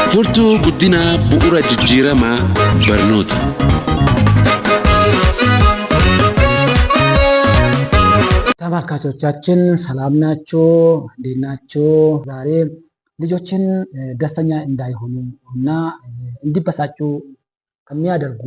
Furtuu guddina bu'uura jijjiiramaa barnoota. ተመልካቾቻችን ሰላም ናችሁ? እንዴት ናችሁ? ዛሬ ልጆችን ደስተኛ እንዳይሆኑ እና እንዲበሳጩ ከሚያደርጉ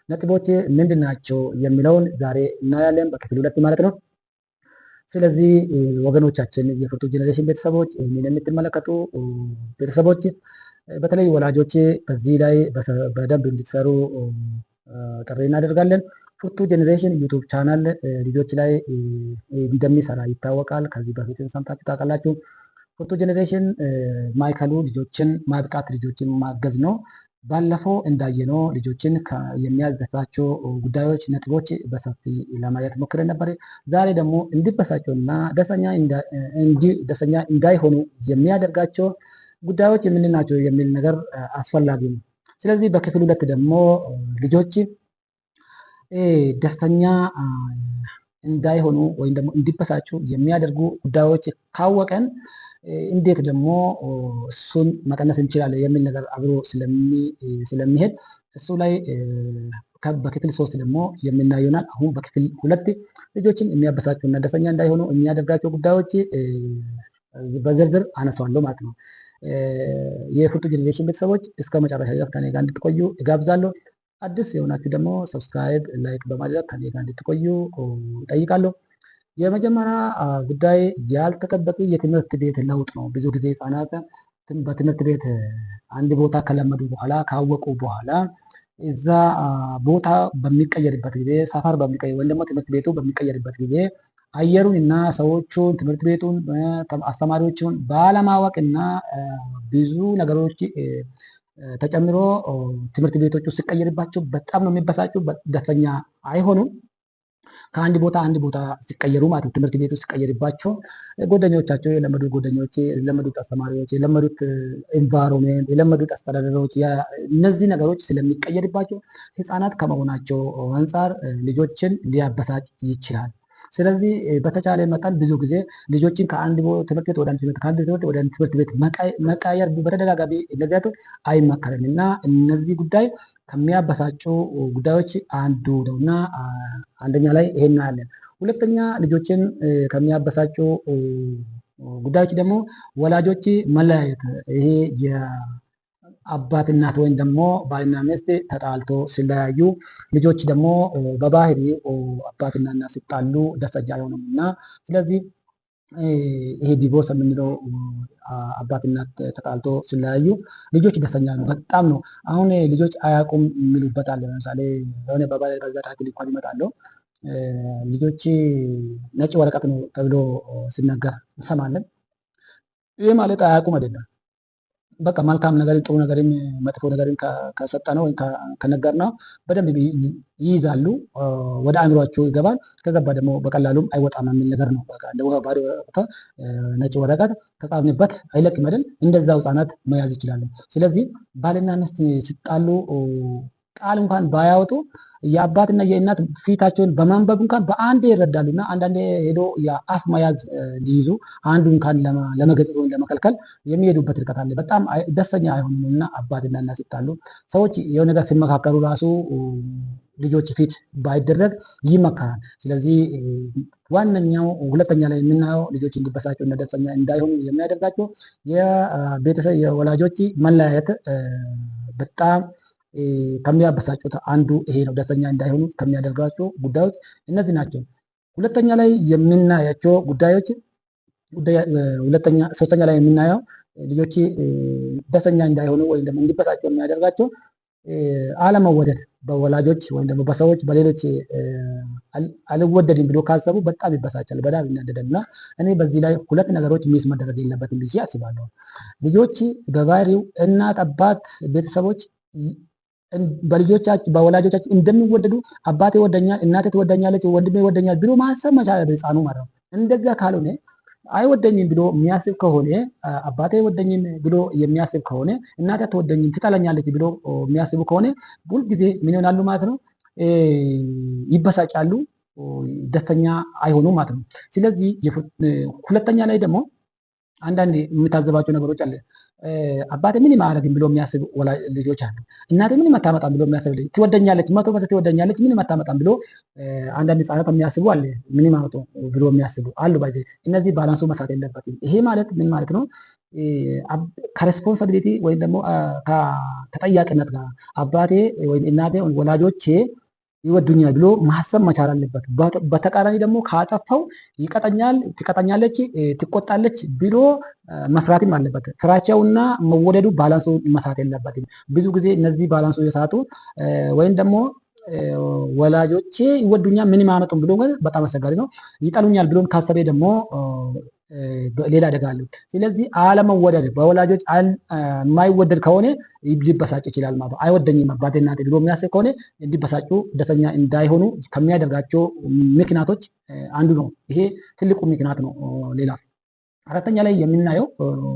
ነጥቦች ምንድን ናቸው የሚለውን ዛሬ እናያለን በክፍል 2 ማለት ነው። ስለዚህ ወገኖቻችን የፍርቱ ጄኔሬሽን ቤተሰቦች ይህንን የምትመለከቱ ቤተሰቦች በተለይ ወላጆች በዚህ ላይ በደንብ እንድትሰሩ ጥሪ እናደርጋለን። ፍርቱ ጄኔሬሽን ዩቱብ ቻናል ልጆች ላይ እንደሚሰራ ይታወቃል። ከዚህ በፊት ሰምታችሁ ታውቃላችሁ። ፍርቱ ጄኔሬሽን ማዕከሉ ልጆችን ማብቃት፣ ልጆችን ማገዝ ነው። ባለፈው እንዳየነው ልጆችን የሚያስደስታቸው ጉዳዮች፣ ነጥቦች በሰፊ ለማየት ሞክረን ነበር። ዛሬ ደግሞ እንዲበሳጩና ደስተኛ እንዳይሆኑ የሚያደርጋቸው ጉዳዮች ምንድን ናቸው የሚል ነገር አስፈላጊ ነው። ስለዚህ በክፍል 2 ደግሞ ልጆች ደስተኛ እንዳይሆኑ ወይም ደግሞ እንዲበሳጩ የሚያደርጉ ጉዳዮች ካወቀን እንዴት ደግሞ እሱን መቀነስ እንችላለን የሚል ነገር አብሮ ስለሚሄድ እሱ ላይ በክፍል 3 ደግሞ የምናየውናል። አሁን በክፍል 2 ልጆችን የሚያበሳጩ እና ደስተኛ እንዳይሆኑ የሚያደርጋቸው ጉዳዮች በዝርዝር አነሳዋለሁ ማለት ነው። የፍርቱ ጄኔሬሽን ቤተሰቦች እስከ መጨረሻ ድረስ ከኔ ጋር እንድትቆዩ እጋብዛለሁ። አዲስ የሆናችሁ ደግሞ ሰብስክራይብ፣ ላይክ በማድረግ ከኔ ጋር እንድትቆዩ እጠይቃለሁ። የመጀመሪያ ጉዳይ ያልተጠበቀ የትምህርት ቤት ለውጥ ነው። ብዙ ጊዜ ህጻናት በትምህርት ቤት አንድ ቦታ ከለመዱ በኋላ ካወቁ በኋላ እዛ ቦታ በሚቀየርበት ጊዜ ሰፈር በሚቀየር ወይም ደግሞ ትምህርት ቤቱ በሚቀየርበት ጊዜ አየሩን እና ሰዎቹን ትምህርት ቤቱን አስተማሪዎቹን ባለማወቅ እና ብዙ ነገሮች ተጨምሮ ትምህርት ቤቶቹ ሲቀየርባቸው በጣም ነው የሚበሳጩ፣ ደስተኛ አይሆኑም። ከአንድ ቦታ አንድ ቦታ ሲቀየሩ ማለት ትምህርት ቤቱ ሲቀየርባቸው ጓደኞቻቸው የለመዱት ጓደኞች፣ የለመዱት አስተማሪዎች፣ የለመዱት ኤንቫይሮንሜንት፣ የለመዱት አስተዳደሮች እነዚህ ነገሮች ስለሚቀየርባቸው ህፃናት ከመሆናቸው አንጻር ልጆችን ሊያበሳጭ ይችላል። ስለዚህ በተቻለ መጠን ብዙ ጊዜ ልጆችን ከአንድ ትምህርት ቤት ወደ አንድ ትምህርት ቤት መቃየር በተደጋጋሚ እንደዚህ አይመከርም እና እነዚህ ጉዳይ ከሚያበሳጩ ጉዳዮች አንዱ ነው እና አንደኛ ላይ ይሄን አለን። ሁለተኛ ልጆችን ከሚያበሳጩ ጉዳዮች ደግሞ ወላጆች መለያየት፣ ይሄ አባት እናት ወይም ደግሞ ባልና ሚስት ተጣልቶ ሲለያዩ ልጆች ደግሞ በባህሪ አባትና እናት ሲጣሉ ደስተኛ አይሆኑም እና ስለዚህ ይሄ ዲቮርስ የምንለው አባት እናት ተጣልቶ ሲለያዩ ልጆች ደስተኛ ነው በጣም ነው። አሁን ልጆች አያውቁም የሚሉበት አለ። ለምሳሌ የሆነ በዛ ታክል እንኳን ይመጣሉ ልጆች ነጭ ወረቀት ነው ተብሎ ሲነገር እንሰማለን። ይህ ማለት አያውቁም አይደለም። በቃ መልካም ነገር ጥሩ ነገርን መጥፎ ነገርን ከሰጠነው ወይ ከነገርነው በደንብ ይይዛሉ፣ ወደ አእምሯቸው ይገባል። ከገባ ደግሞ በቀላሉም አይወጣም የሚል ነገር ነው። በቃ እንደ ውሃ ባዶ ነጭ ወረቀት ከጻፍንበት አይለቅም አይደል? እንደዛው ህጻናት መያዝ ይችላሉ። ስለዚህ ባልና ሚስት ሲጣሉ ቃል እንኳን ባያወጡ የአባትና የእናት ፊታቸውን በማንበብ እንኳን በአንዴ ይረዳሉና አንዳንዴ ሄዶ የአፍ መያዝ ሊይዙ አንዱ እንኳን ለመገጸጽ ወይም ለመከልከል የሚሄዱበት ርቀት አለ። በጣም ደስተኛ አይሆኑም እና አባትና እናት ሲጣሉ ሰዎች የሆነ ነገር ሲመካከሩ ራሱ ልጆች ፊት ባይደረግ ይመከራል። ስለዚህ ዋነኛው ሁለተኛ ላይ የምናየው ልጆች እንዲበሳጩ እና ደስተኛ እንዳይሆኑ የሚያደርጋቸው የቤተሰብ የወላጆች መለያየት በጣም ከሚያበሳጩት አንዱ ይሄ ነው። ደስተኛ እንዳይሆኑ ከሚያደርጋቸው ጉዳዮች እነዚህ ናቸው። ሁለተኛ ላይ የምናያቸው ጉዳዮች ሶስተኛ ላይ የምናየው ልጆች ደስተኛ እንዳይሆኑ ወይም ደግሞ እንዲበሳጩ የሚያደርጋቸው አለመወደድ በወላጆች ወይም ደግሞ በሰዎች በሌሎች አልወደድም ብሎ ካሰቡ በጣም ይበሳጫል፣ በጣም ይናደዳል እና እኔ በዚህ ላይ ሁለት ነገሮች ሚስ መደረግ የለበትም ብዬ አስባለሁ። ልጆች በባህሪው እናት፣ አባት፣ ቤተሰቦች በወላጆቻችን እንደሚወደዱ አባቴ ይወደኛል፣ እናቴ ትወደኛለች፣ ወንድሜ ይወደኛል ብሎ ማሰብ መቻል ህፃኑ ማለት ነው። እንደዚያ ካልሆነ አይወደኝም ብሎ የሚያስብ ከሆነ አባቴ አይወደኝም ብሎ የሚያስብ ከሆነ እናቴ አትወደኝም ትጠላኛለች ብሎ የሚያስቡ ከሆነ ሁልጊዜ ምን ይሆናሉ ማለት ነው? ይበሳጫሉ፣ ደስተኛ አይሆኑ ማለት ነው። ስለዚህ ሁለተኛ ላይ ደግሞ አንዳንድ የምታዘባቸው ነገሮች አለ። አባቴ ምንም አያደርግም ብሎ የሚያስብ ልጆች አሉ። እናቴ ምንም አታመጣም ብሎ የሚያስብ ልጅ ትወደኛለች፣ 100% ትወደኛለች፣ ምንም አታመጣም ብሎ አንዳንድ ህጻናት የሚያስቡ አለ። ምንም አመጡ ብሎ የሚያስቡ አሉ። ባይዘ እነዚህ ባላንሱ መሳት የለበትም። ይሄ ማለት ምን ማለት ነው? ከሬስፖንሳቢሊቲ ወይም ደግሞ ከተጠያቂነት ጋር አባቴ ወይም እናቴ ወላጆቼ ይወዱኛል ብሎ ማሰብ መቻል አለበት። በተቃራኒ ደግሞ ካጠፋው ይቀጠኛል፣ ትቀጠኛለች፣ ትቆጣለች ብሎ መፍራትም አለበት። ፍራቻውና መወደዱ ባላንሱ መሳት የለበትም። ብዙ ጊዜ እነዚህ ባላንሱ የሳቱ ወይም ደግሞ ወላጆቼ ይወዱኛል ምንም አያመጡም ብሎ በጣም አስቸጋሪ ነው። ይጠሉኛል ብሎን ካሰቤ ደግሞ ሌላ አደጋ አለው። ስለዚህ አለመወደድ በወላጆች የማይወደድ ከሆነ ሊበሳጭ ይችላል ማለት ነው። አይወደኝም አባቴ እናቴ ብሎ የሚያስብ ከሆነ እንዲበሳጩ፣ ደስተኛ እንዳይሆኑ ከሚያደርጋቸው ምክንያቶች አንዱ ነው። ይሄ ትልቁ ምክንያት ነው። ሌላ አራተኛ ላይ የምናየው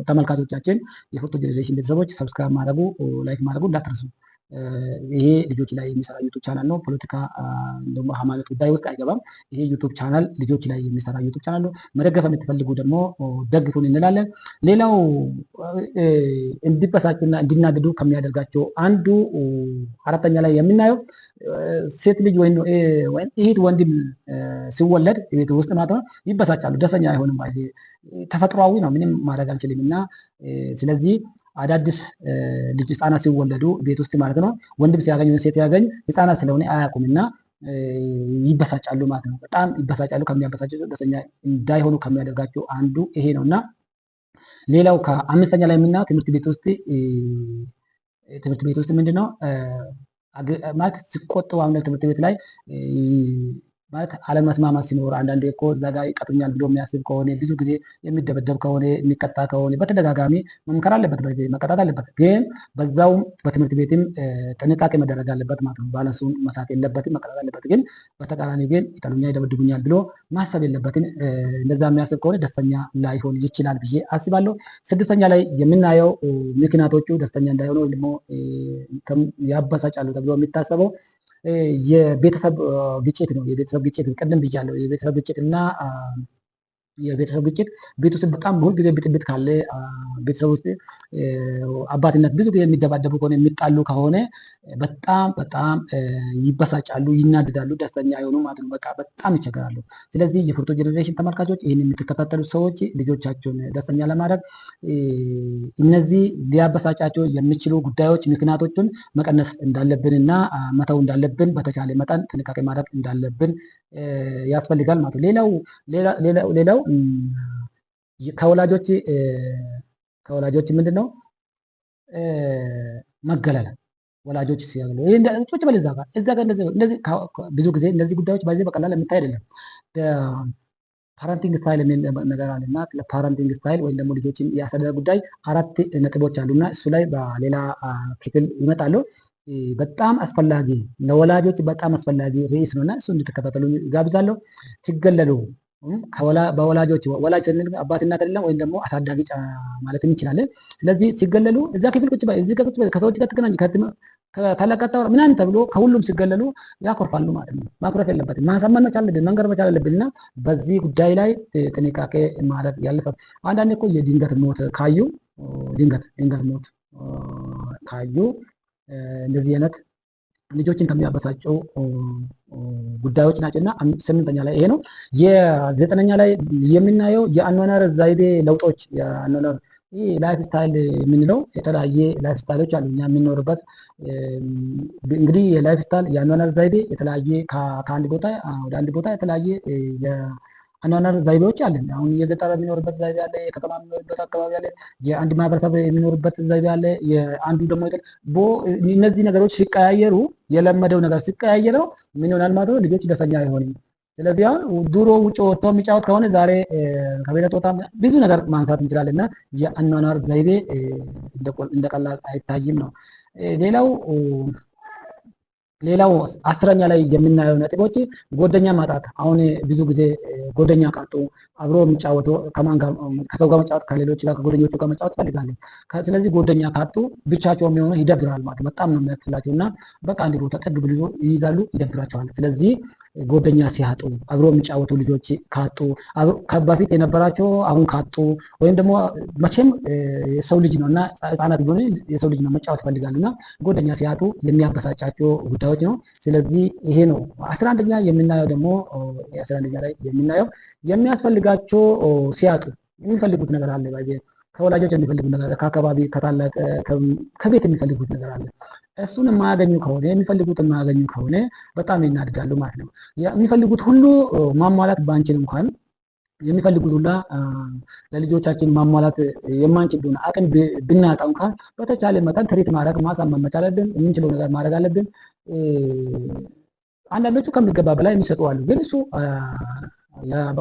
ተመልካቾቻችን የፎቶ ጀኔሬሽን ቤተሰቦች ሰብስክራይብ ማድረጉ ላይክ ማድረጉ እንዳትረሱ። ይሄ ልጆች ላይ የሚሰራ ዩቱብ ቻናል ነው። ፖለቲካ ደግሞ ሃይማኖት ጉዳይ ውስጥ አይገባም። ይሄ ዩቱብ ቻናል ልጆች ላይ የሚሰራ ዩቱብ ቻናል ነው። መደገፍ የምትፈልጉ ደግሞ ደግፉን እንላለን። ሌላው እንዲበሳጩና እንዲናደዱ ከሚያደርጋቸው አንዱ አራተኛ ላይ የምናየው ሴት ልጅ ወይም እህት ወንድም ሲወለድ ቤት ውስጥ ማለት ነው ይበሳጫሉ፣ ደስተኛ አይሆንም። ተፈጥሯዊ ነው፣ ምንም ማድረግ አንችልም። እና ስለዚህ አዳዲስ ልጅ ህፃናት ሲወለዱ ቤት ውስጥ ማለት ነው ወንድም ሲያገኝ ሴት ሲያገኝ ህፃናት ስለሆነ አያውቁም እና ይበሳጫሉ ማለት ነው። በጣም ይበሳጫሉ። ከሚያበሳጫቸው ደስተኛ እንዳይሆኑ ከሚያደርጋቸው አንዱ ይሄ ነው። እና ሌላው ከአምስተኛ ላይ የምናየው ትምህርት ቤት ውስጥ ምንድን ነው ማለት ሲቆጡ ትምህርት ቤት ላይ ማለት አለመስማማት ሲኖር አንዳንዴ እኮ እዛ ጋር ይቀጡኛል ብሎ የሚያስብ ከሆነ ብዙ ጊዜ የሚደበደብ ከሆነ የሚቀጣ ከሆነ በተደጋጋሚ መምከር አለበት፣ መቀጣት አለበት። ግን በዛውም በትምህርት ቤትም ጥንቃቄ መደረግ አለበት ማለት ነው። ባለንሱን መሳት የለበትም፣ መቀጣት አለበት። ግን በተቃራኒ ግን ይጠሉኛል፣ ይደበድቡኛል ብሎ ማሰብ የለበትም። እንደዛ የሚያስብ ከሆነ ደስተኛ ላይሆን ይችላል ብዬ አስባለሁ። ስድስተኛ ላይ የምናየው ምክንያቶቹ ደስተኛ እንዳይሆኑ ወይ ደግሞ ያበሳጫሉ ተብሎ የሚታሰበው የቤተሰብ ግጭት ነው። የቤተሰብ ግጭት ቅድም ብያለሁ። የቤተሰብ ግጭት እና የቤተሰብ ግጭት ቤት ውስጥ በጣም ሁል ጊዜ ብጥብጥ ካለ ቤተሰብ ውስጥ አባትነት ብዙ ጊዜ የሚደባደቡ ከሆነ የሚጣሉ ከሆነ በጣም ይበሳጫሉ፣ ይናደዳሉ፣ ደስተኛ የሆኑ ማለት ነው። በቃ በጣም ይቸገራሉ። ስለዚህ የፎቶ ጀኔሬሽን ተመልካቾች ይህን የምትከታተሉ ሰዎች ልጆቻቸውን ደስተኛ ለማድረግ እነዚህ ሊያበሳጫቸው የሚችሉ ጉዳዮች ምክንያቶቹን መቀነስ እንዳለብን እና መተው እንዳለብን በተቻለ መጠን ጥንቃቄ ማድረግ እንዳለብን ያስፈልጋል ማለት ነው። ሌላው ከወላጆች ምንድን ነው መገለል ወላጆች ሲያገሉ ቁጭ በል እዛ ጋር እንደዚህ ብዙ ጊዜ እነዚህ ጉዳዮች በዚህ በቀላል የምታይ አይደለም። ፓረንቲንግ ስታይል የሚል ነገር አለ እና ለፓረንቲንግ ስታይል ወይም ደግሞ ልጆችን ያስተዳደር ጉዳይ 4 ነጥቦች አሉና እሱ ላይ በሌላ ክፍል ይመጣሉ። በጣም አስፈላጊ ለወላጆች በጣም አስፈላጊ ርዕስ ነውና እሱ እንድትከታተሉ ጋብዛለሁ። ሲገለሉ በወላጆች ወላጅ ስንል አባት እናት አይደለም፣ ወይም ደግሞ አሳዳጊ ማለት እንችላለን። ስለዚህ ሲገለሉ እዛ ክፍል ቁጭ በል፣ እዚህ ቁጭ በል፣ ከሰዎች ጋር ትገናኝ፣ ከታላቃታ ምናምን ተብሎ ከሁሉም ሲገለሉ ያኮርፋሉ ማለት ነው። ማኩረፍ የለበትም። ማሳመን መቻል አለብን፣ መንገር መቻል አለብን እና በዚህ ጉዳይ ላይ ጥንቃቄ ማድረግ ያለበት። አንዳንዴ እኮ የድንገት ሞት ካዩ እንደዚህ አይነት ልጆችን ከሚያበሳጨው ጉዳዮች ናቸው እና 8ኛ ላይ ይሄ ነው። የ9ኛ ላይ የምናየው የአኗኗር ዘይቤ ለውጦች። የአኗኗር ይህ ላይፍ ስታይል የምንለው የተለያየ ላይፍ ስታይሎች አሉ። እኛ የምንኖርበት እንግዲህ የላይፍ ስታይል የአኗኗር ዘይቤ የተለያየ ከአንድ ቦታ ወደ አንድ ቦታ የተለያየ አኗኗር ዘይቤዎች አለን። አሁን የገጠር የሚኖርበት ዘይቤ አለ፣ የከተማ የሚኖርበት አካባቢ አለ፣ የአንድ ማህበረሰብ የሚኖርበት ዘይቤ አለ፣ የአንዱ ደግሞ እነዚህ ነገሮች ሲቀያየሩ የለመደው ነገር ሲቀያየረው ምን ይሆናል ማለት ነው? ልጆች ደስተኛ አይሆንም። ስለዚህ አሁን ድሮ ውጭ ወጥቶ የሚጫወት ከሆነ ዛሬ ከቤት ወጣ ብዙ ነገር ማንሳት እንችላለን እና የአኗኗር ዘይቤ እንደቀላል አይታይም ነው። ሌላው 10ኛ ላይ የምናየው ነጥቦች ጓደኛ ማጣት። አሁን ብዙ ጊዜ ጓደኛ ካጡ አብሮ የሚጫወቱ ከሰው ጋር መጫወት ከሌሎች ጋር ከጓደኞቹ ጋር መጫወት ፈልጋለን። ስለዚህ ጓደኛ ካጡ ብቻቸው የሚሆኑ ይደብራል ማለት በጣም ነው የሚያስፈላቸው እና በቃ አንድ ቦታ ጠግ ብሎ ይይዛሉ፣ ይደብራቸዋል። ስለዚህ ጓደኛ ሲያጡ፣ አብሮ የሚጫወቱ ልጆች ካጡ፣ በፊት የነበራቸው አሁን ካጡ፣ ወይም ደግሞ መቼም የሰው ልጅ ነው እና ህፃናት ቢሆኑ የሰው ልጅ ነው መጫወት ይፈልጋሉ እና ጓደኛ ሲያጡ የሚያበሳጫቸው ጉዳዮች ነው። ስለዚህ ይሄ ነው 11ኛ የምናየው ደግሞ 11ኛ ላይ የምናየው የሚያስፈልጋቸው ሲያጡ የሚፈልጉት ነገር አለ። ከወላጆች የሚፈልጉት ነገር፣ ከአካባቢ ከታላቅ ከቤት የሚፈልጉት ነገር አለ። እሱን የማያገኙ ከሆነ የሚፈልጉት የማያገኙ ከሆነ በጣም ይናድዳሉ ማለት ነው። የሚፈልጉት ሁሉ ማሟላት ባንችል እንኳን የሚፈልጉት ሁላ ለልጆቻችን ማሟላት የማንችል ሆነ አቅም ብናጣ እንኳን በተቻለ መጠን ትሪት ማድረግ ማሳመን መቻል አለብን። የምንችለው ነገር ማድረግ አለብን። አንዳንዶቹ ከሚገባ በላይ የሚሰጡ አሉ፣ ግን እሱ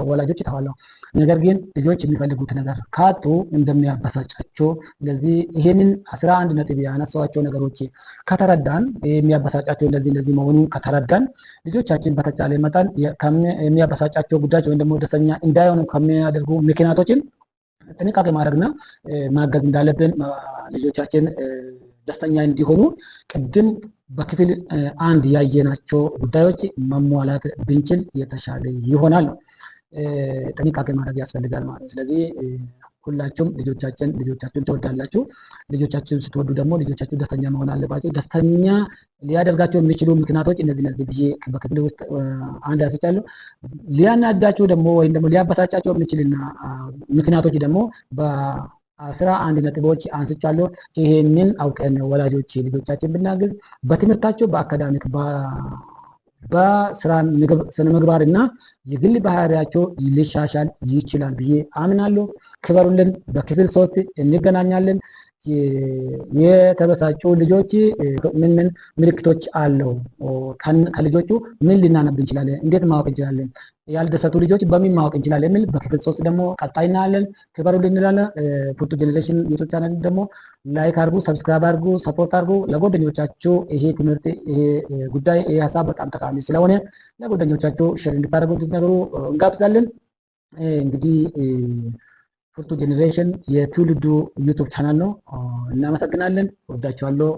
ወላጆች ይተዋለሁ። ነገር ግን ልጆች የሚፈልጉት ነገር ካጡ እንደሚያበሳጫቸው፣ ስለዚህ ይሄንን 11 ነጥብ ያነሳኋቸው ነገሮች ከተረዳን የሚያበሳጫቸው እንደዚህ መሆኑን ከተረዳን ልጆቻችን በተቻለ መጠን የሚያበሳጫቸው ጉዳዮች ወይም ደግሞ ደስተኛ እንዳይሆኑ ከሚያደርጉ ምክንያቶችን ጥንቃቄ ማድረግና ማገዝ እንዳለብን ልጆቻችን ደስተኛ እንዲሆኑ ቅድም በክፍል 1 ያየናቸው ጉዳዮች መሟላት ብንችል የተሻለ ይሆናል። ጥንቃቄ ማድረግ ያስፈልጋል ማለት ነው። ስለዚህ ሁላችሁም ልጆቻችሁን ትወዳላችሁ። ልጆቻችሁን ስትወዱ ደግሞ ልጆቻችሁ ደስተኛ መሆን አለባቸው። ደስተኛ ሊያደርጋቸው የሚችሉ ምክንያቶች እነዚህ ብዬ በክፍል ውስጥ አንድ ያስቻለሁ። ሊያናዳቸው ደግሞ ወይም ደግሞ ሊያበሳጫቸው የሚችልና ምክንያቶች ደግሞ በ11 ነጥቦች አንስቻለሁ። ይሄንን አውቀን ወላጆች ልጆቻችን ብናግዝ በትምህርታቸው በአካዳሚክ በስራ ስነ ምግባር እና የግል ባህሪያቸው ሊሻሻል ይችላል ብዬ አምናለሁ። ክበሩልን። በክፍል 3 እንገናኛለን። የተበሳጩ ልጆች ምን ምልክቶች አለው? ከልጆቹ ምን ልናነብ እንችላለን? እንዴት ማወቅ እንችላለን? ያልደሰቱ ልጆች በምን ማወቅ እንችላለን? የሚል በክፍል 3 ደግሞ ቀጣይ እናያለን። ክበሩልን እንላለን። ፉርቱ ጄኔሬሽን ዩቲዩብ ቻናል ደግሞ ላይክ አድርጉ፣ ሰብስክራይብ አድርጉ፣ ሰፖርት አድርጉ። ለጓደኞቻችሁ ይሄ ትምህርት ይሄ ጉዳይ ይሄ ሀሳብ በጣም ጠቃሚ ስለሆነ ለጓደኞቻችሁ ሼር እንድታደርጉት ነገሩ እንጋብዛለን። እንግዲህ ፉርቱ ጄኔሬሽን የትውልዱ ዩቲዩብ ቻናል ነው። እናመሰግናለን። ወዳችኋለሁ።